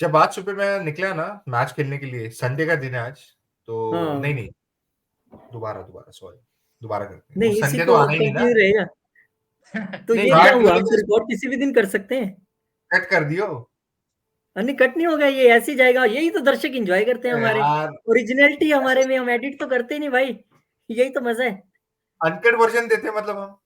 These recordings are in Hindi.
जब आज सुबह मैं निकला ना मैच खेलने के लिए, संडे का दिन है आज, तो हाँ नहीं, दोबारा सॉरी, दोबारा करते हैं। वो नहीं, इसी संडे तो को आना ही नहीं ना। कंटिन्यू रहेगा। तो नहीं ये क्या स्टार्ट की हुआ, वजह हम तो से रिकॉर्ड किसी भी दिन कर सकते हैं। कट कर दियो। नहीं, कट नहीं होगा, ये ऐसे ही जाएगा। यही तो दर्शक एंजॉय करते हैं हमारे। यार ओरिजिनलिटी ऐसे हमारे में, हम एडिट तो करते ही नहीं भाई। यही तो मजा है। अनकट वर्जन देते हैं मतलब हम।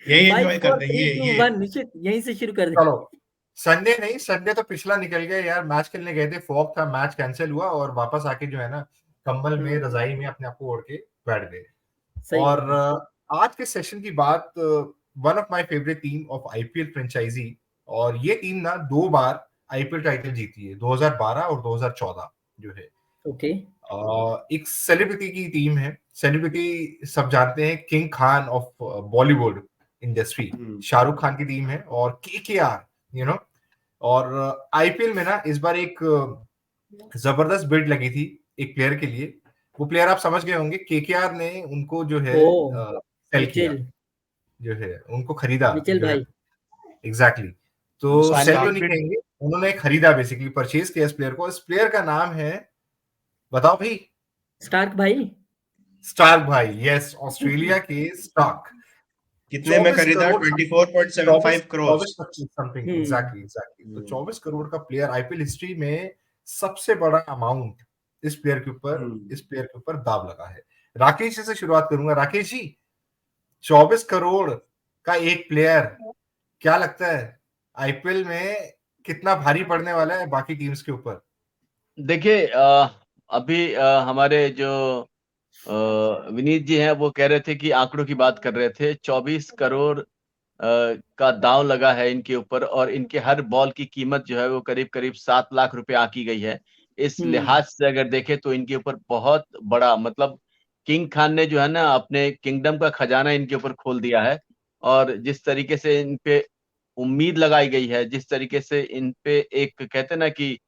यही फाइव एंजॉय फोर करते हैं थ्री ये टू ये वन निश्चित यहीं से शुरू कर दे। चलो, संडे नहीं, संडे तो पिछला निकल गया यार। मैच खेलने गए थे, फॉग था, मैच कैंसिल हुआ और वापस आके जो है ना कंबल में, हम्म, रजाई में अपने आप को ओढ़ के बैठ गए। सही और बात है। आज के सेशन की बात, one of my favourite team of IPL franchise, और ये टीम ना 2 बार आईपीएल टाइटल जीती है, 2012 और 2014 जो है। ओके। एक सेलिब्रिटी की टीम है। सेलिब्रिटी सब जानते हैं, king Khan of Bollywood industry, hmm, Shahrukh Khan की टीम है। और केकेआर, यू नो। और आईपीएल में ना इस बार एक जबरदस्त बिड लगी थी एक प्लेयर के लिए। वो प्लेयर आप समझ गए होंगे, केकेआर ने उनको जो है ओ, सेल किया, मिचेल। जो है उनको खरीदा, मिचेल जो है भाई। Exactly exactly. तो सेल तो स्टार्क नहीं बिड। कहेंगे, उन्होंने खरीदा, बेसिकली परचेज किया इस प्लेयर को। इस प्लेयर का नाम है, बताओ भाई। स्टार्क भाई। स्टार्क भाई, यस, ऑस्ट्रेलिया के स्टार्क। कितने में 24 खरीदा? Crore 24 24.75 crore. 25 something, hmm. Exactly exactly. तो 24 करोड़ का प्लेयर, आईपीएल हिस्ट्री में सबसे बड़ा अमाउंट इस प्लेयर के ऊपर दाव लगा है। राकेश जी से शुरुआत करूंगा। राकेश जी, 24 करोड़ का एक प्लेयर, क्या लगता है आईपीएल में कितना भारी पड़ने वाला है बाकी टीम्स के ऊपर? देखिए, अभी हमारे जो विनीत जी हैं वो कह रहे थे कि आंकड़ों की बात कर रहे थे। 24 करोड़ का दांव लगा है इनके ऊपर, और इनके हर बॉल की कीमत जो है वो करीब करीब 7 लाख रुपए आंकी गई है। इस हम्म। लिहाज से अगर देखें तो इनके ऊपर बहुत बड़ा, मतलब किंग खान ने जो है ना अपने किंगडम का खजाना इनके ऊपर खोल दिया है। और जिस तरीके से इन पे उम्मीद लगाई गई है, जिस तरीके से इन पे एक कहते हैं ना कि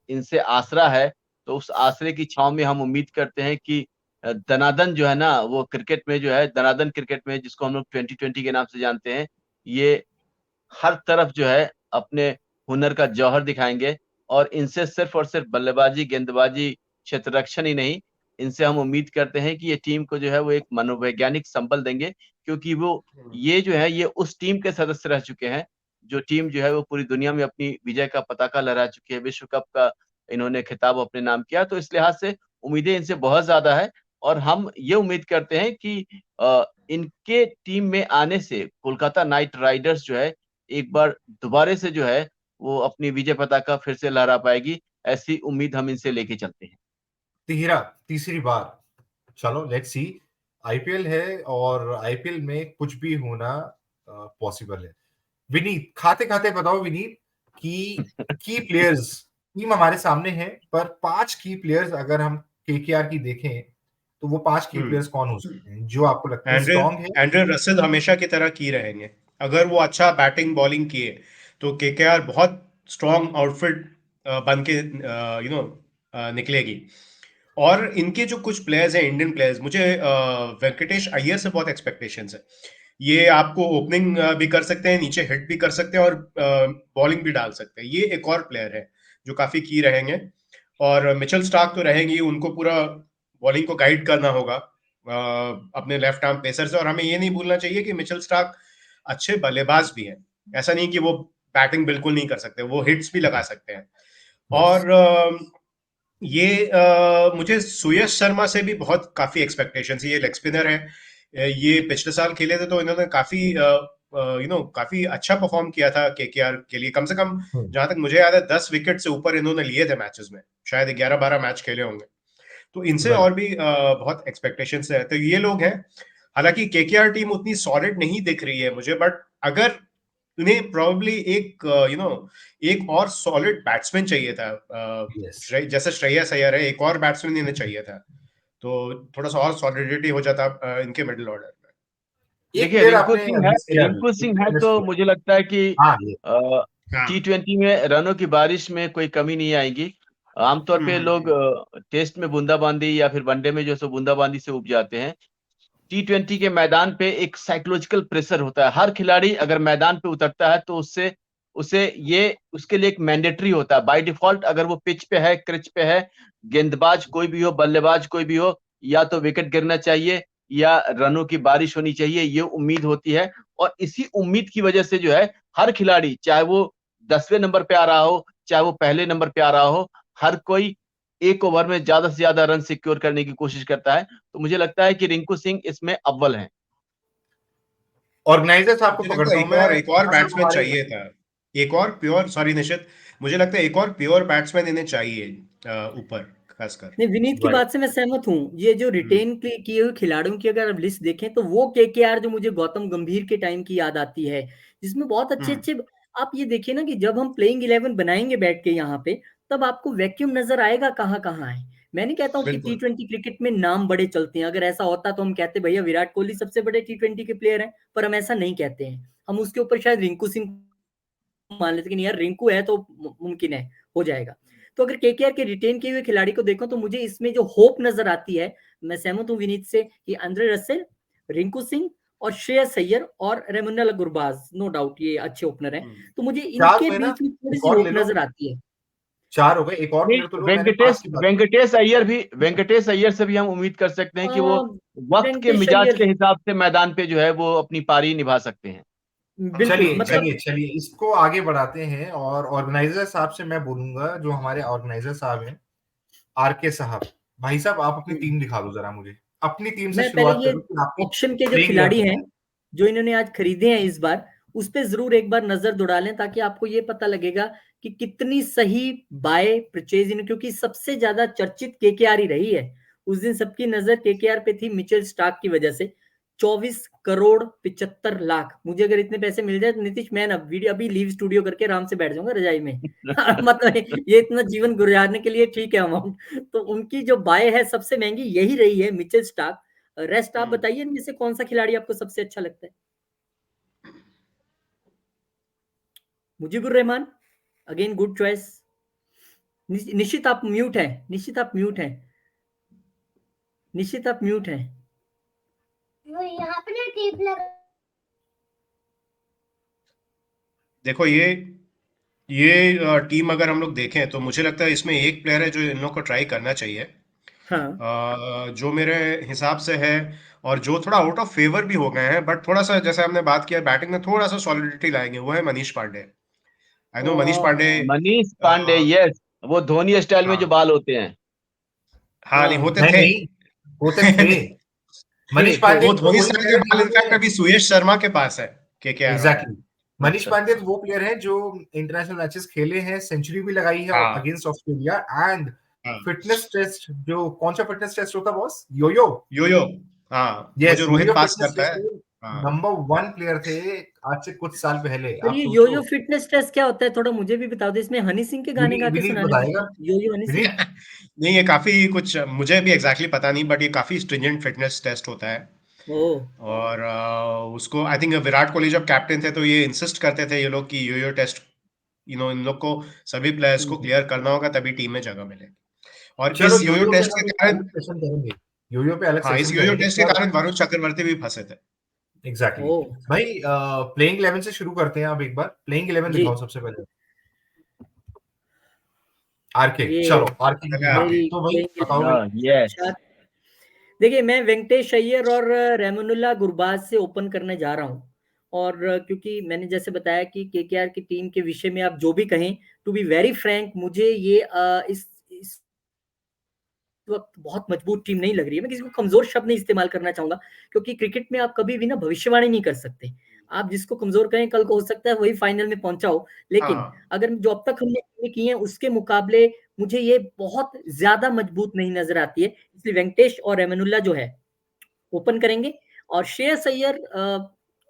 इनसे आसरा है, तो उस आसरे की छांव में हम उम्मीद करते हैं कि दनादन जो है ना वो क्रिकेट में जो है, दनादन क्रिकेट में जिसको हम लोग 2020 के नाम से जानते हैं, ये हर तरफ जो है अपने हुनर का जौहर दिखाएंगे। और इनसे सिर्फ और सिर्फ बल्लेबाजी, गेंदबाजी, क्षेत्ररक्षण ही नहीं, इनसे हम उम्मीद करते हैं कि ये टीम को जो है वो एक मनोवैज्ञानिक संबल देंगे, क्योंकि वो ये जो है ये उस टीम के सदस्य रह चुके हैं जो टीम जो है वो पूरी दुनिया में अपनी विजय का पताका लहरा चुकी है। विश्व कप का इन्होंने खिताब अपने नाम किया, तो इस लिहाज से उम्मीदें इनसे बहुत ज्यादा है। और हम ये उम्मीद करते हैं कि इनके टीम में आने से कोलकाता नाइट राइडर्स जो है एक बार दोबारा से जो है वो अपनी विजय पताका फिर से लहरा पाएगी। ऐसी उम्मीद हम इनसे लेके चलते हैं। तीसरी बार, चलो लेट्स सी। आईपीएल है और आईपीएल में कुछ भी होना पॉसिबल है। विनीत, खाते खाते बताओ विनीत, की प्लेयर्स, टीम हमारे सामने है, पर 5 की प्लेयर्स अगर हम केकेआर की देखें, तो वो 5 की प्लेयर्स कौन हो सकते हैं जो आपको लगते हैं एंड्रे स्ट्रांग है? एंड्रे रसेल हमेशा की तरह की रहेंगे। अगर वो अच्छा बैटिंग बॉलिंग किए तो केकेआर बहुत स्ट्रॉन्ग आउटफिट बन के निकलेगी। और इनके जो कुछ प्लेयर्स हैं, इंडियन प्लेयर्स, मुझे वेंकटेश अय्यर से बहुत एक्सपेक्टेशंस है। ये आपको ओपनिंग भी कर सकते हैं, नीचे हिट भी कर सकते हैं और बॉलिंग भी डाल सकते हैं। ये एक और प्लेयर है जो काफी की रहेंगे। और मिचेल स्टार्क तो रहेंगे, उनको पूरा बॉलिंग को गाइड करना होगा अपने लेफ्ट आर्म पेसर से। और हमें ये नहीं भूलना चाहिए कि मिचेल स्टार्क अच्छे बल्लेबाज भी हैं। ऐसा नहीं कि वो बैटिंग बिल्कुल नहीं कर सकते, वो हिट्स भी लगा सकते हैं। यस। और मुझे सुयश शर्मा से भी बहुत काफी एक्सपेक्टेशन है। ये लेग स्पिनर है। ये पिछले साल खेले थे तो इन्होंने काफी काफी अच्छा परफॉर्म किया था केकेआर के लिए। कम से कम जहां तक मुझे याद है 10 विकेट से ऊपर इन्होंने लिए थे मैचेस में, शायद 11-12 मैच खेले होंगे। तो इनसे राइट। और भी बहुत एक्सपेक्टेशन है। तो ये लोग हैं। हालांकि केकेआर टीम उतनी सॉलिड नहीं दिख रही है मुझे, बट अगर उन्हें प्रोबेबली एक एक और सॉलिड बैट्समैन चाहिए था, यस। जैसे श्रेयस अय्यर है, एक और बैट्समैन इन्हें चाहिए था, तो थोड़ा सा और सॉलिडिटी हो जाता इनके मिडिल ऑर्डर में। एक देखिए, प्लेयर आपने मिस किया अभी, रिंकू सिंह है मिस तो किया। मुझे लगता है कि हाँ, ये हाँ। T20 में रनों की बारिश में कोई कमी नहीं आएगी। आमतौर पे लोग टेस्ट में बूंदाबांदी या फिर वनडे में जो सो बूंदाबांदी से उब जाते हैं। T20 के मैदान पे एक साइकोलॉजिकल प्रेशर होता है। हर खिलाड़ी अगर मैदान पे उतरता है तो उससे उसे ये उसके लिए एक मैंडेटरी होता है बाय डिफॉल्ट। अगर वो पिच पे है, क्रिच पे है, गेंदबाज कोई भी हो, बल्लेबाज कोई भी हो, या तो विकेट गिरना चाहिए या रनों की बारिश होनी चाहिए, ये उम्मीद होती है। और इसी उम्मीद की वजह से जो है हर खिलाड़ी, चाहे वो 10वें नंबर पे आ रहा हो, चाहे वो पहले नंबर पे आ रहा हो, हर कोई एक ओवर में ज्यादा से ज्यादा रन सिक्योर करने की कोशिश करता है। तो मुझे लगता है कि रिंकू सिंह इसमें अव्वल है। ऑर्गेनाइजर्स आपको मुझे लगता पकड़ता है हूं मैं, एक और जहां तक बैट्समैन हमारे चाहिए था। एक और प्योर, सॉरी निशित, मुझे लगता है एक और प्योर बैट्समैन इन्हें चाहिए ऊपर खासकर। नहीं, विनीत की राइट बात से मैं सहमत हूँ। ये जो रिटेन किए हुए खिलाड़ियों की अगर आप लिस्ट देखें तो वो केकेआर जो मुझे गौतम गंभीर के टाइम की याद आती है, जिसमें बहुत अच्छे अच्छे, आप ये देखिए ना कि जब हम प्लेइंग 11 बनाएंगे बैठ के यहाँ पे, तब आपको वैक्यूम नजर आएगा कहाँ कहाँ है। मैं नहीं कहता हूँ कि बिल्कुल। T20 क्रिकेट में नाम बड़े चलते हैं, अगर ऐसा होता तो हम कहते भैया विराट कोहली सबसे बड़े T20 के प्लेयर हैं, पर हम ऐसा नहीं कहते हैं। हम उसके ऊपर शायद रिंकू सिंह मान लेते कि नहीं यार रिंकू है तो मुमकिन है, हो जाएगा। तो अगर केकेआर के रिटेन किए हुए खिलाड़ी को देखो तो मुझे इसमें जो होप नजर आती है, मैं सहमत हूं विनीत से कि आंद्रे रसेल, रिंकू सिंह और श्रेयस अय्यर और रेमुन्ना गुरबाज, नो डाउट ये अच्छे ओपनर हैं। तो मुझे चार इनके हुए ना, बीच में थोड़ी एक सी और होप ले लो। नजर आती है। 4 हो गए, एक और नहीं, प्लेयर तो लो, मैंने 5 वेंकटेश की बात वेंकटेश अय्यर भी, वेंकटेश अय्यर से भी हम उम्मीद कर सकते हैं कि वो वक्त के वेंकटेश मिजाज अय्यर, के हिसाब से मैदान पे जो है वो अपनी पारी निभा सकते हैं। की। बिल्कुल चलिए मतलब, चलिए चलिए, इसको आगे बढ़ाते हैं। और ऑर्गेनाइजर साहब से मैं बोलूंगा, जो हमारे ऑर्गेनाइजर साहब हैं, आरके साहब, भाई साहब आप अपनी टीम दिखा दो जरा मुझे, अपनी टीम से मैं पहले शुरुआत ये करो कि आपकी ऑप्शन के जो प्लेइंग खिलाड़ी 11 हैं है। जो इन्होंने आज खरीदे हैं इस बार, उस पे जरूर एक बार नजर दौड़ा लें, ताकि आपको ये पता लगेगा कि कितनी सही बाय परचेज इन, क्योंकि सबसे ज्यादा चर्चित केकेआर ही रही है। उस दिन सबकी नजर केकेआर पे थी मिचेल स्टार्क की वजह से। 24 करोड़ 75 लाख, मुझे अगर इतने पैसे मिल जाए तो नीतीश मैं ना वीडियो अभी लीव स्टूडियो करके आराम से बैठ जाऊंगा रजाई में। मतलब ये इतना जीवन गुजारने के लिए ठीक है अमाउंट। तो उनकी जो बाय है सबसे महंगी यही रही है, मिचेल स्टार्क। रेस्ट आप बताइए इनमें से कौन सा खिलाड़ी आपको सबसे अच्छा लगता है? Mujibur Rahman, again good choice. निश्चित आप म्यूट है, निश्चित आप म्यूट है, निश्चित आप म्यूट है। वो यहाँ पे ना टेप लगा। देखो ये टीम अगर हम लोग देखें तो मुझे लगता है इसमें एक प्लेयर है जो इन लोग को ट्राई करना चाहिए, हाँ, जो मेरे हिसाब से है, और जो थोड़ा आउट ऑफ फेवर भी हो गए हैं, बट थोड़ा सा जैसे हमने बात किया बैटिंग में थोड़ा सा सॉलिडिटी लाएंगे, वो है Manish Pandey. I know Manish Pandey. Manish Pandey, ah, yes, वो धोनी स्टाइल में जो हाँ बाल होते हैं। हाँ, नहीं हाँ, होते नहीं थे। नहीं, होते थे। मनीष थे। पांडे वो तो धोनी वही स्टाइल के प्लेयर है बाल इनफैक्ट जिन्होंने, अभी सुयश शर्मा के पास है, केकेआर वाले। एग्जैक्टली, मनीष अच्छा पांडे अच्छा। तो वो प्लेयर है जो इंटरनेशनल मैचेस खेले हैं, सेंचुरी भी लगाई है हाँ अगेंस्ट ऑस्ट्रेलिया। एंड हाँ, फिटनेस टेस्ट, जो कौन सा फिटनेस टेस्ट होता है बॉस, योयो, यो यो, हाँ वो यस, जो रोहित योयो पास फिटनेस करता टेस्ट है। में हाँ नंबर 1 प्लेयर थे आज से कुछ साल पहले। फिर आप ये योयो सोचो। फिटनेस टेस्ट क्या होता है, थोड़ा मुझे भी बता दो। इसमें हनी सिंह के गाने गा के विनीत सुनाने बताएगा। पड़ते हैं, योयो हनी सिंह। विनीत, नहीं, ये काफी कुछ मुझे भी एग्जैक्टली पता नहीं, बट ये काफी स्ट्रिंजेंट फिटनेस टेस्ट होता है। ओ, और उसको आई थिंक विराट कोहली जब कैप्टन थे तो ये इंसिस्ट करते थे ये लोग कि यो यो टेस्ट, इन लोग को सभी प्लेयर्स को क्लियर करना होगा तभी टीम में जगह मिले। और चलो इस योयो योयो पे टेस्ट के हम एक कारण, अलग सेशन करेंगे, योयो पे अलग हाँ इस सेशन योयो करेंगे। टेस्ट के पर कारण वरुण चक्रवर्ती भी फंसे थे। एग्जैक्टली ओ, भाई, प्लेइंग 11 से शुरू करते हैं। अब एक बार प्लेइंग 11 जी, दिखाओ सबसे पहले। आरके, ये चलो आरके की पहले टीम आ आके गई, मेरी तो भाई प्लेइंग बताओ 11 भाई। यस। देखिए, मैं वेंकटेश अय्यर और रेमुनुल्लाह गुरबाज से ओपन करने जा रहा हूँ। और क्योंकि मैंने जैसे बताया कि केकेआर की टीम के विषय में आप जो भी कहें, टू बी वेरी फ्रैंक, मुझे ये इस वक्त बहुत मजबूत टीम नहीं लग रही है। मैं किसी को कमजोर शब्द नहीं इस्तेमाल करना चाहूंगा, क्योंकि क्रिकेट में आप कभी भी ना भविष्यवाणी नहीं कर सकते। आप जिसको कमजोर कहें, कल को हो सकता है वही फाइनल में पहुंचा हो। लेकिन हाँ अगर जो अब तक हमने टीमें की हैं उसके मुकाबले मुझे ये बहुत ज्यादा मजबूत नहीं नजर आती है। इसलिए वेंकटेश और रेमनुल्ला जो है ओपन करेंगे। और Shreyas Iyer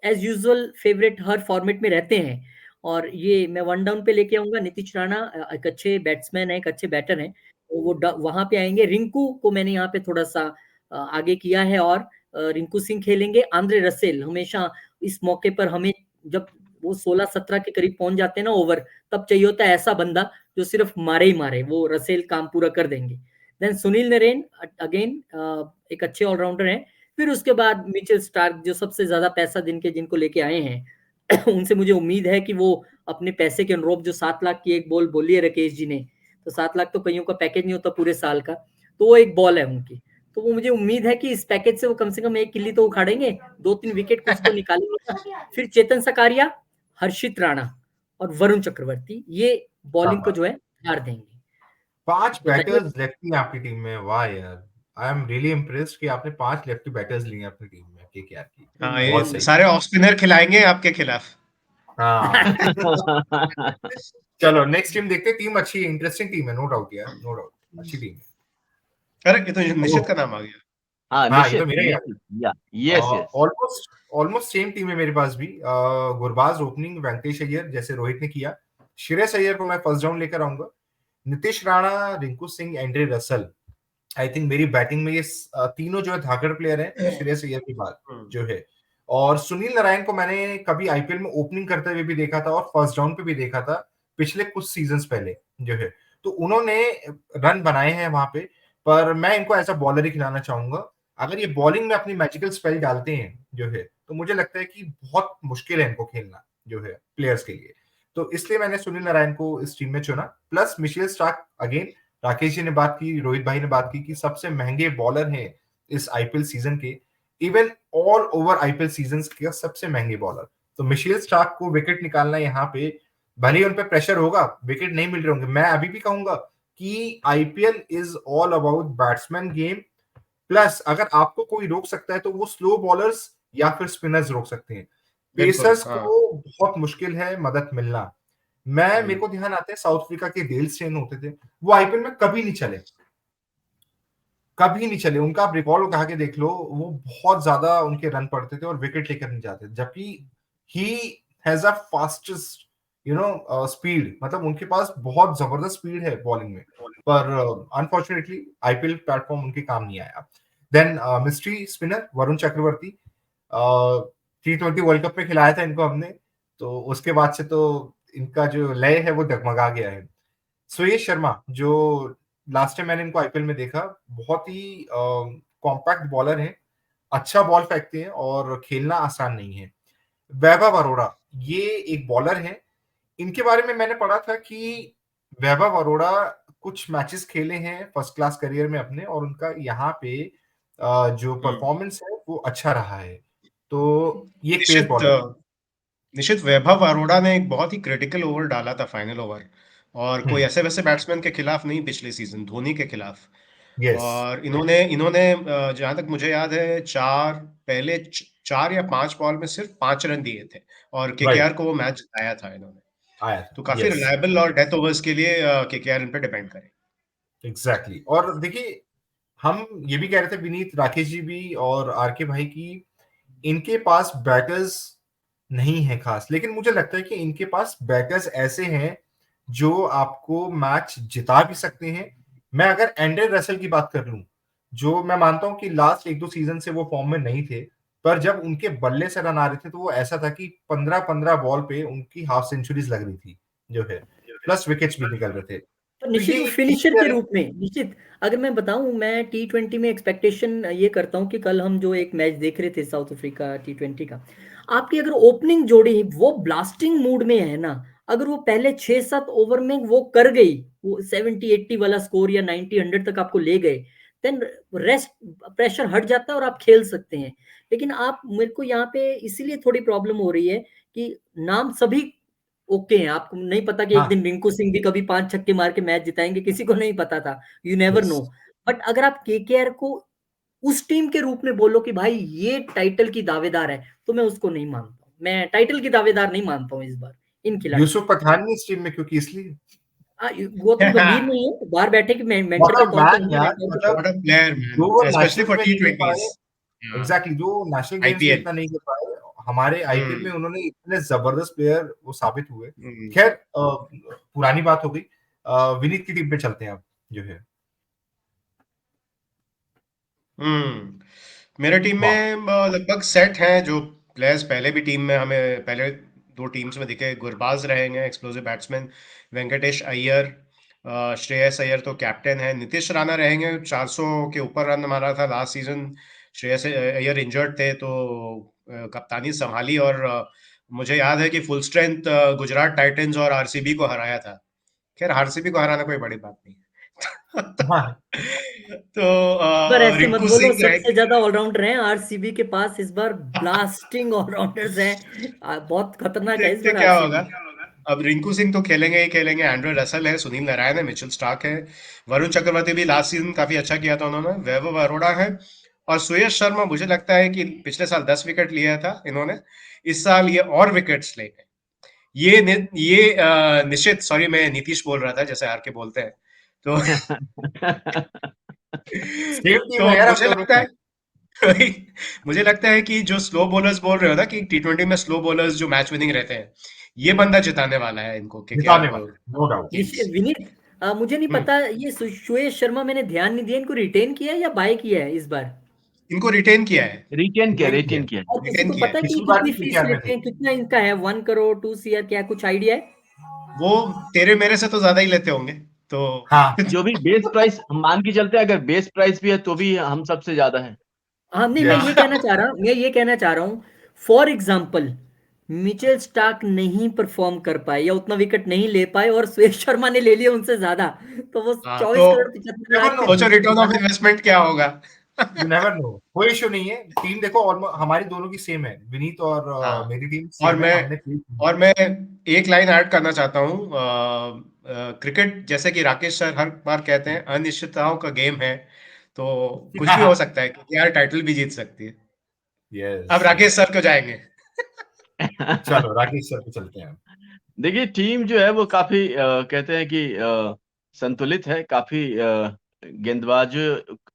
as usual favourite हर फॉर्मेट में रहते हैं, और ये मैं वन डाउन पे लेके आऊंगा। नीतीश राणा एक अच्छे बैट्समैन है, एक अच्छे बैटर हैं, तो वो वहां पे आएंगे। रिंकू को मैंने यहाँ पे थोड़ा सा आगे किया है, और रिंकू सिंह खेलेंगे। आंद्रे रसेल, हमेशा इस मौके पर हमें, जब वो 16-17 के करीब पहुंच जाते हैं ना ओवर, तब चाहिए होता है ऐसा बंदा जो सिर्फ मारे ही मारे, वो रसेल काम पूरा कर देंगे। देन सुनील नरेन, अगेन एक अच्छे ऑलराउंडर हैं। फिर उसके बाद मिचेल स्टार्क, जो सबसे ज्यादा पैसा जिनके जिनको लेके आए हैं, उनसे मुझे उम्मीद है कि वो अपने पैसे के अनुरूप जो 7 लाख की एक बॉल बोली है राकेश जी ने, तो 7 लाख तो कईयों का पैकेज नहीं होता पूरे साल का, तो वो एक बॉल है उनकी। तो वो मुझे उम्मीद है कि इस पैकेज से वो कम से कम 1 किल्ली तो उखाड़ेंगे, 2-3 विकेट कुछ तो निकालेंगे। फिर चेतन सकारिया, हर्षित राणा और वरुण चक्रवर्ती ये बॉलिंग को जो है हार देंगे। 5 बताइए। बैटर्स लेफ्टी आपकी टीम में, वाह यार! आई एम रियली इम्प्रेस्ड कि आपने 5 लेफ्टी बैटर्स लिए हैं अपनी टीम में केकेआर की। हाँ, ये बहुत सही। सारे ऑफ स्पिनर खिलाएंगे आपके खिलाफ। हाँ। चलो नेक्स्ट टीम देखते हैं। टीम अच्छी है, इंटरेस्टिंग टीम है, नो डाउट यार, नो डाउट, अच्छी टीम है। अरे ये तो निश्चित का नाम आ गया। हाँ हाँ, ये तो निश्चित मेरा ही आ निश्चित या yes yes almost almost same team है मेरे पास भी। गुरबाज ओपनिंग, वेंकटेश अय्यर जैसे रोहित ने किया। श्रेयस अय्यर को मैं फर्स्ट डाउन लेकर आऊंगा। Nitish Rana, Rinku Singh, Andre Russell. I think मेरी बैटिंग में ये तीनों जो है धाकड़ प्लेयर हैं श्रेयस अय्यर के बाद जो है। और सुनील नारायण को मैंने कभी आईपीएल में ओपनिंग करते हुए भी देखा था और फर्स्ट डाउन पे भी देखा था पिछले कुछ सीजन्स पहले जो है। तो उन्होंने रन बनाए हैं वहां पे, पर मैं इनको ऐसा बॉलर ही खिलाना चाहूंगा। अगर ये बॉलिंग में अपनी मैजिकल स्पेल डालते हैं जो है, तो मुझे लगता है कि बहुत मुश्किल है इनको खेलना जो है प्लेयर्स के लिए। तो इसलिए मैंने सुनील नारायण को इस टीम में चुना। Plus Mitchell Starc, again Rakesh ji ने बात की, रोहित भाई ने बात की कि सबसे महंगे बॉलर हैं इस आईपीएल सीजन के, even all over IPL season के सबसे महंगे बॉलर। तो मिशेल स्टार्क को विकेट निकालना यहाँ पे, भले ही उन पे प्रेशर होगा, विकेट नहीं मिल रहे होंगे, मैं अभी भी कहूंगा कि IPL is all about batsman game. Plus अगर आपको कोई रोक सकता है तो वो स्लो बॉलर्स या फिर स्पिनर्स रोक सकते हैं। पेसर्स को बहुत मुश्किल है मदद मिलना। मेरे को ध्यान आते हैं साउथ अफ्रीका के डेल स्टेन होते थे, वो आईपीएल में कभी नहीं चले, कभी नहीं चले। उनका आप रिकॉर्ड उठा के देख लो, वो बहुत ज्यादा उनके रन पड़ते थे और विकेट लेकर नहीं जाते, जबकि he has a fastest speed, मतलब उनके पास बहुत जबरदस्त स्पीड है बॉलिंग में। पर अनफॉर्चुनेटली आईपीएल प्लेटफॉर्म उनके काम नहीं आया। Then mystery spinner Varun Chakravarthy, T20 world cup में खिलाया था इनको हमने, तो उसके बाद से तो इनका जो लय है वो डगमगा गया है। सुयश शर्मा, जो लास्ट टाइम मैंने इनको आईपीएल में देखा, बहुत ही कॉम्पैक्ट बॉलर है, अच्छा बॉल फेंकते हैं और खेलना आसान नहीं है। वैभव अरोड़ा, ये एक बॉलर है, इनके बारे में मैंने पढ़ा था कि वैभव अरोड़ा कुछ मैचेस खेले हैं फर्स्ट क्लास करियर में अपने, और उनका यहाँ पे जो परफॉर्मेंस है वो अच्छा रहा है। तो ये एक पेस बॉलर है। निश्चित वैभव अरोड़ा ने एक बहुत ही क्रिटिकल ओवर डाला था, फाइनल ओवर, और कोई ऐसे वैसे बैट्समैन के खिलाफ नहीं, पिछले सीजन धोनी के खिलाफ। यस, और इन्होंने इन्होंने जहां तक मुझे याद है, पहले 4 या 5 बॉल में सिर्फ 5 रन दिए थे और केकेआर को वो मैच जिताया था इन्होंने। आया था, तो काफी यस, रिलायबल और डेथ ओवर्स के लिए केकेआर इन पे डिपेंड करे। एग्जैक्टली। और देखिए, हम ये भी कह रहे थे विनीत, राकेश जी भी और आरके भाई की इनके पास बैटर्स नहीं है खास, लेकिन मुझे लगता है कि इनके पास बैटर्स ऐसे हैं जो आपको मैच जिता भी सकते हैं। मैं अगर एंड्रे रसेल की बात कर लूं, जो मैं मानता हूं कि लास्ट 1-2 सीजन से वो फॉर्म में नहीं थे, पर जब उनके बल्ले से रन आ रहे थे तो वो ऐसा था कि 15-15 बॉल पे उनकी हाफ सेंचुरीज लग रही थी जो है, प्लस विकेट्स भी निकल रहे थे। तो तो निश्चित ये वो एक फिनिशर के फीचर है। रूप में, निश्चित अगर मैं बताऊं, मैं T20 में एक्सपेक्टेशन ये करता हूं कि कल हम जो एक मैच देख रहे थे साउथ अफ्रीका T20 का, आपकी अगर ओपनिंग जोड़ी वो ब्लास्टिंग मूड में है ना, अगर वो पहले 6-7 ओवर में वो कर गई, वो 70-80 वाला स्कोर या 90-100 तक आपको ले गए, देन रेस्ट प्रेशर हट जाता है और आप खेल सकते हैं। लेकिन आप, मेरे को यहाँ पे इसीलिए थोड़ी प्रॉब्लम हो रही है कि नाम सभी ओके हैं, आपको नहीं पता कि एक हाँ, दिन रिंकू सिंह भी कभी 5 छक्के मार के मैच जिताएंगे, किसी को नहीं पता था, you never yes, no. But अगर आप केकेआर को उस टीम के रूप में बोलो कि भाई ये टाइटल की दावेदार है, तो मैं उसको नहीं मानता हूं, मैं टाइटल की दावेदार नहीं मानता हूं इस बार इन खिलाड़ियों यूसुफ पठान नहीं इस टीम में, क्योंकि इसलिए गौतम गंभीर नहीं है, बाहर बैठे के मेंटर व्हाट के अ तौर पे मैन होंगे, यार, मेंटोर के तौर मतलब व्हाट अ प्लेयर जो वो मैन, स्पेशली नेशनल्स फॉर में नहीं कर पाए, T20s। एग्जैक्टली, जो नेशनल गेम्स में आईपीएल। इतना नहीं कर पाए, हमारे आईपीएल में उन्होंने इतने जबरदस्त प्लेयर वो साबित हुए। हम्म। खैर पुरानी बात हो गई। विनीत की टीम पे चलते हैं अब जो है। मेरे टीम वाह, में लगभग सेट हैं जो प्लेयर्स पहले भी टीम में हमें पहले 2 टीम्स में दिखे। गुरबाज रहेंगे, एक्सप्लोसिव बैट्समैन, वेंकटेश अय्यर, श्रेयस अय्यर तो कैप्टन है, नीतीश राणा रहेंगे, 400 के ऊपर रन मारा था last season. Shreyas Iyer injured थे तो कप्तानी संभाली और मुझे याद है कि फुल स्ट्रेंथ गुजरात टाइटंस और आरसीबी को हराया था। खैर आरसीबी को हराना कोई बड़ी बात नहीं हाँ तो पर ऐसे मत रिंकू बोलो, सिंह सबसे ज्यादा ऑलराउंडर हैं आरसीबी के पास इस बार, ब्लास्टिंग ऑलराउंडर्स हैं। बहुत खतरनाक है इस देखते बार क्या होगा। आरसीबी। अब रिंकू सिंह तो खेलेंगे ही खेलेंगे, एंड्रे रसल है, सुनील नारायण है, मिचेल स्टार्क है, वरुण चक्रवर्ती भी लास्ट सीजन काफी अच्छा किया था उन्होंने, वैभव अरोड़ा है, और सुयश शर्मा मुझे लगता है कि पिछले साल 10 विकेट लिया था इन्होंने, इस साल ये और विकेट्स लेंगे। निश्चित, सॉरी मैं नीतीश बोल रहा था जैसे आर के बोलते हैं, तो सेम टीम है तो यार हम मुझे दोनों लगता की। है मुझे लगता है कि जो स्लो बॉलर्स बोल रहे हो ना कि टी20 में स्लो बॉलर्स जो मैच विनिंग रहते हैं, ये बंदा जिताने वाला है इनको केकेआर जिताने को वाला नो डाउट। टीम से। विनीत, मुझे नहीं हम्म, पता ये सुयश शर्मा, मैंने ध्यान नहीं दिया, इनको रिटेन किया है या बाय किया है इस बार? इनको रिटेन किया है, रिटेन किया। और किसी रिटेन को किया है। पता है कि पिछली बार कितनी भी फीस केकेआर में लेते थे। हैं, कितना इनका है, 1 करोड़ 2 CR, क्या कुछ आइडिया है? वो तेरे मेरे से तो ज्यादा ही लेते होंगे, तो हाँ जो भी बेस प्राइस हम मान के चलते हैं, अगर बेस प्राइस भी है तो भी हम सबसे ज्यादा है। हाँ नहीं, मैं यस ये कहना चाह रहा हूँ, फॉर एग्जाम्पल मिचेल स्टार्क नहीं परफॉर्म कर पाए या उतना विकेट नहीं ले पाए और सुयश शर्मा ने ले लिया उनसे ज्यादा, तो वो हाँ, 24 करोड़ 75 लाख के सोचो रिटर्न ऑफ दोबारा। इन्वेस्टमेंट क्या होगा। यू नेवर नो, कोई इशू नहीं है। टीम देखो हमारी दोनों की सेम है, विनीत और हाँ, मेरी टीम और सेम है, मैं हमने और मैं एक लाइन ऐड करना चाहता हूँ। क्रिकेट जैसे कि राकेश सर हर बार कहते हैं, अनिश्चितताओं का गेम है, तो कुछ भी हो सकता है, क्योंकि यार टाइटल भी जीत सकती है। अब यस राकेश यस। सर को जाएंगे। चलो राकेश सर पे चलते हैं। देखिए टीम जो है वो काफी कहते हैं कि संतुलित है, काफी गेंदबाज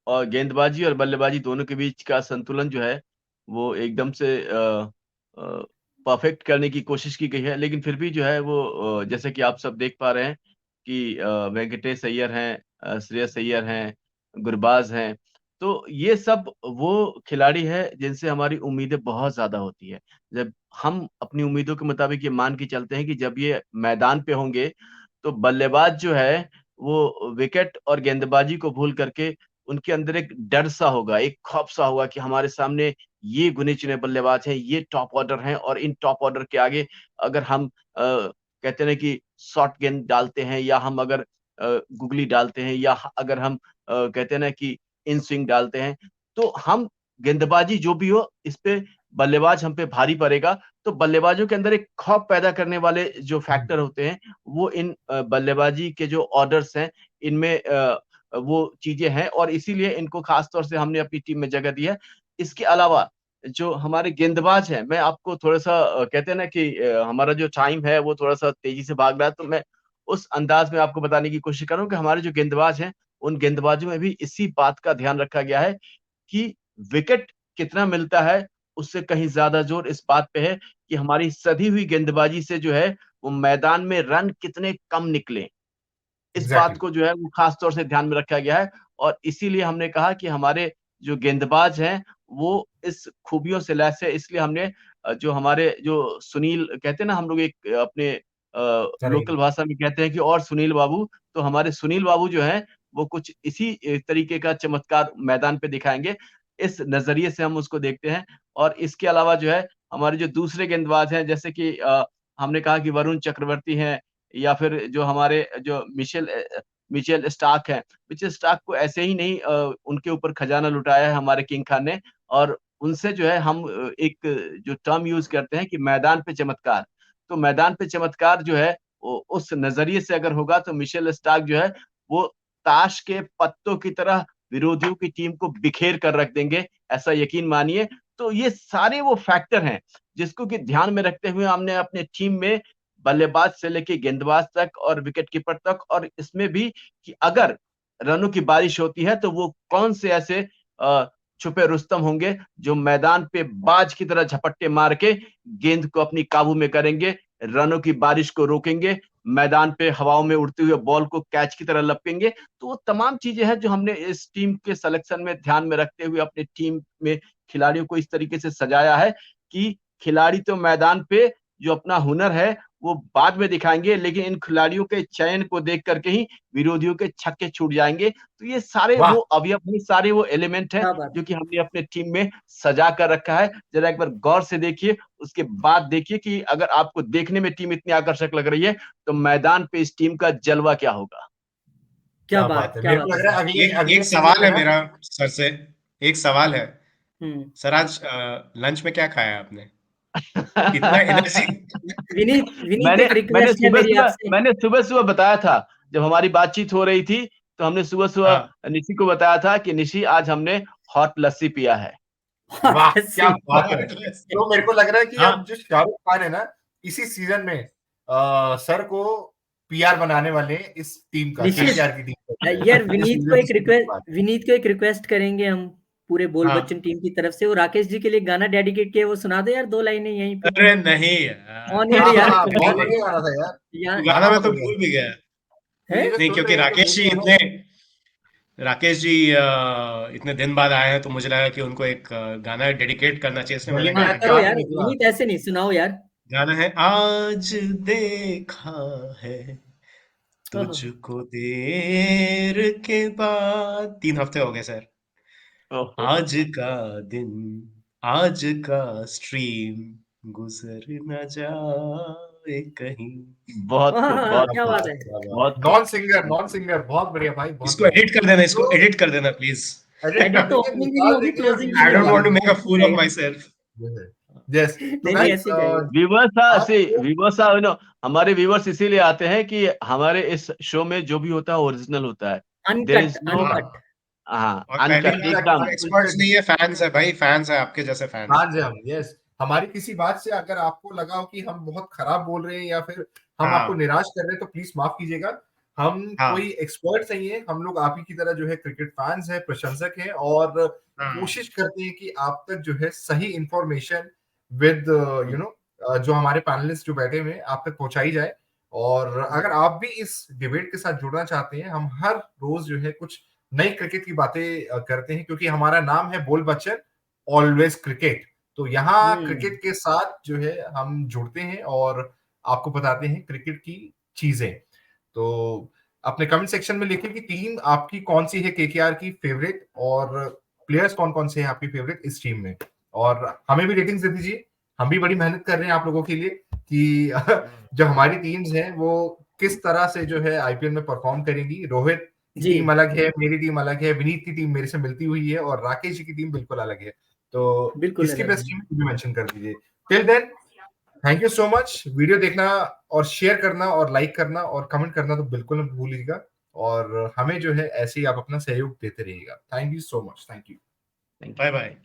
और गेंदबाजी और बल्लेबाजी दोनों के बीच का संतुलन जो है वो एकदम से परफेक्ट करने की कोशिश की गई है। लेकिन फिर भी जो है वो जैसे कि आप सब देख पा रहे हैं कि वेंकटेश अय्यर हैं, श्रेयस अय्यर हैं, गुरबाज हैं, तो ये सब वो खिलाड़ी है जिनसे हमारी उम्मीदें बहुत ज्यादा होती है। जब हम अपनी उम्मीदों के मुताबिक ये मान के चलते हैं कि जब ये मैदान पे होंगे तो बल्लेबाज जो है वो विकेट और गेंदबाजी को भूल करके उनके अंदर एक डर सा होगा, एक खौफ सा होगा कि हमारे सामने ये गुने चुने बल्लेबाज हैं, ये टॉप ऑर्डर हैं और इन टॉप ऑर्डर के आगे अगर हम कहते हैं ना कि शॉर्ट गेंद डालते हैं या हम अगर गुगली डालते हैं या अगर हम कहते हैं ना कि इन स्विंग डालते हैं, तो हम गेंदबाजी जो भी हो इस पे बल्लेबाज हम पे भारी पड़ेगा। तो बल्लेबाजों के अंदर एक खौफ पैदा करने वाले जो फैक्टर होते हैं, वो इन बल्लेबाजी के जो ऑर्डर्स हैं, इनमें वो चीज़ें हैं और इसीलिए इनको खास तौर से हमने अपनी टीम में जगह दी है। इसके अलावा जो हमारे गेंदबाज हैं, मैं आपको थोड़ा-सा कहते हैं ना कि हमारा जो टाइम है वो थोड़ा-सा तेज़ी से भाग रहा है, तो मैं उस अंदाज़ में आपको बताने की कोशिश कर रहा हूँ कि हमारे जो गेंदबाज हैं, उन गेंदबाजों में भी इसी बात का ध्यान रखा गया है कि विकेट कितना मिलता है, उससे कहीं ज़्यादा ज़ोर इस बात पे है कि हमारी सधी हुई गेंदबाजी से जो है, वो मैदान में रन कितने कम निकलें। इस बात एग्जैक्टली। को जो है वो ख़ास तौर से ध्यान में रखा गया है और इसीलिए हमने कहा कि हमारे जो गेंदबाज हैं, वो इस खूबियों से लैस है। इसलिए हमने जो हमारे जो सुनील कहते हैं ना हम लोग एक अपने करेक्ट। लोकल भाषा में कहते हैं कि और सुनील बाबू, तो हमारे सुनील बाबू जो हैं, वो कुछ इसी तरीके का चमत्कार मैदान पे दिखाएँगे। इस नज़रिए से हम उसको देखते हैं और इसके अलावा जो है, हमारे जो दूसरे गेंदबाज हैं, जैसे कि हमने कहा कि वरुण चक्रवर्ती हैं या फिर जो हमारे जो मिचेल स्टार्क हैं। मिचेल स्टार्क को ऐसे ही नहीं उनके ऊपर खजाना लुटाया है हमारे किंग खान ने और उनसे जो है हम एक जो टर्म यूज़ करते हैं कि मैदान पे चमत्कार। तो मैदान पे चमत्कार जो है उस नज़रिए से अगर होगा तो मिचेल स्टार्क जो है वो ताश के पत्तों की तरह विरोधियों की टीम को बिखेर कर रख देंगे, ऐसा यकीन मानिए। तो ये सारे वो फैक्टर हैं जिसको कि ध्यान में रखते हुए हमने अपने टीम में बल्लेबाज से लेके गेंदबाज तक और विकेट कीपर तक और इसमें भी कि अगर रनों की बारिश होती है तो वो कौन से ऐसे छुपे रुस्तम होंगे जो मैदान पे बाज की तरह झपट्टे मार के गेंद को अपनी काबू में करेंगे, रनों की बारिश को रोकेंगे, मैदान पे हवाओं में उड़ते हुए बॉल को कैच की तरह लपकेंगे। तो वो तमाम चीजें हैं जो हमने इस टीम के सिलेक्शन में ध्यान में रखते हुए अपनी टीम में खिलाड़ियों को इस तरीके से सजाया है कि खिलाड़ी तो मैदान पे जो अपना हुनर है वो बाद में दिखाएंगे, लेकिन इन खिलाड़ियों के चयन को देख करके ही विरोधियों के छक्के छूट जाएंगे। तो ये सारे वाह! वो अवयव, ये सारे वो एलिमेंट हैं क्या बात जो कि हमने अपने टीम में सजा कर रखा है। जरा एक बार गौर से देखिए, उसके बाद देखिए कि अगर आपको देखने में टीम इतनी आकर्षक लग रही है तो मैदान पे इस टीम का जलवा क्या होगा। क्या क्या बात बात है! क्या मेरे को बात लग है रहा है सर। अगले एक अगले एक सीजन सवाल में है ना मेरा सर से, एक सवाल है हम्म। सर, आज लंच में क्या खाया आपने? इतना एनर्जी। विनीत विनीत मैंने एक मैंने रिक्वेस्ट है सुबह मेरी सुबह आपसे। मैंने सुबह सुबह बताया था, जब हमारी बातचीत हो रही थी तो हमने सुबह हाँ, सुबह निशी को बताया था कि निशी आज हमने हॉट लस्सी पिया है। वाह! क्या लस्सी। बात है! तो मेरे को लग रहा है कि हाँ, अब जो शाहरुख खान है ना, इसी सीजन में सर को पीआर बनाने वाले हैं इस टीम का, निश्चित। केकेआर की टीम का। यार इस सीजन की शुरू के बाद। विनीत को एक रिक्वेस्ट करेंगे हम पूरे बोल हाँ। बच्चन टीम की तरफ से। वो राकेश जी के लिए गाना डेडिकेट किया, वो सुना दो यार 2 लाइनें यहीं पे। अरे नहीं यार, ऑन एयर यार, हाँ, बहुत कमाल है। बढ़िया गाना था यार। यार गाना कहाँ मैं तो भूल गए? भूल भी गया। तो ये जो नहीं, सुन क्योंकि रहे हैं तो राकेश जी भूल गए राकेश जी इतने दिन बाद आए हैं, तो मुझे लगा कि उनको एक गाना डेडिकेट करना चाहिए, इसलिए मैंने होली में हाँ गाना करो गाया। चांद यार, निकला। विनीत ऐसे नहीं, सुनाओ यार। गाना है, आज देखा है ओहो। तुझको देर के बाद। 3 हफ्ते हो गए सर। ओहो, आज का दिन, आज का स्ट्रीम गुजर न जाए कहीं। बहुत खूब, हाँ, बहुत क्या क्या खूब, बात बात है। क्या बात बहुत खूब। नॉन सिंगर बहुत बढ़िया भाई, बहुत इसको बढ़िया। एडिट कर देना, इसको तो एडिट कर देना प्लीज। एडिट एडिट कर तो देंगे, ओपनिंग की भी निकाल होगी, देंगे और क्लोजिंग की आई भी म्यूजिक डोंट होगी, वांट टू डाल मेक अ हो फूल ऑफ जाएगा। My self. देंगे। यस, तो नहीं नहीं, गाइस ऐसे ही जाएगा। आपको हमारे व्यूवर्स इसीलिए आते हैं कि हमारे इस शो में जो भी होता है ओरिजिनल होता है। There uncut is no, uncut. हाँ, और पहली अनकट बात, एकदम। हम एक्सपर्ट्स नहीं है, फैंस है भाई, फैंस है, आपके जैसे फैंस। हाँ जी, हम यस, हमारी किसी बात से अगर आपको लगा हो कि हम बहुत खराब बोल रहे हैं या फिर हम आपको हाँ, निराश कर रहे हैं तो प्लीज माफ कीजिएगा। हम हाँ, कोई एक्सपर्ट नहीं है, हम लोग आप ही की तरह जो है क्रिकेट फैंस हैं, प्रशंसक हैं और हाँ, कोशिश करते हैं कि आप तक जो है सही इंफॉर्मेशन विद यू नो जो हमारे पैनलिस्ट जो बैठे हुए हैं आप तक पहुंचाई जाए। और अगर आप भी इस डिबेट के साथ जुड़ना चाहते हैं, हम हर रोज जो है कुछ नई क्रिकेट की बातें करते हैं, क्योंकि हमारा नाम है बोल बच्चन ऑलवेज क्रिकेट। तो यहाँ क्रिकेट के साथ जो है हम जुड़ते हैं और आपको बताते हैं क्रिकेट की चीजें। तो अपने कमेंट सेक्शन में लिखिए कि टीम आपकी कौन सी है केकेआर की फेवरेट, और प्लेयर्स कौन कौन से हैं आपकी फेवरेट इस टीम में। और हमें भी रेटिंग्स दे दीजिए, हम भी बड़ी मेहनत कर रहे हैं आप लोगों के लिए कि जो हमारी टीम्स हैं वो किस तरह से जो है आईपीएल में परफॉर्म करेंगी। रोहित की जी टीम अलग है, मेरी टीम अलग है, विनीत की टीम मेरे से मिलती हुई है और राकेश जी की टीम बिल्कुल अलग है। तो बिल्कुल किसकी अलग बेस्ट है। टीम भी मेंशन कर दीजिए। Till then, thank you so much. Video देखना और शेयर करना और लाइक करना और कमेंट करना तो बिल्कुल मत भूलिएगा, और हमें जो है ऐसे ही आप अपना सहयोग देते रहिएगा। Thank you so much, thank you. Bye bye.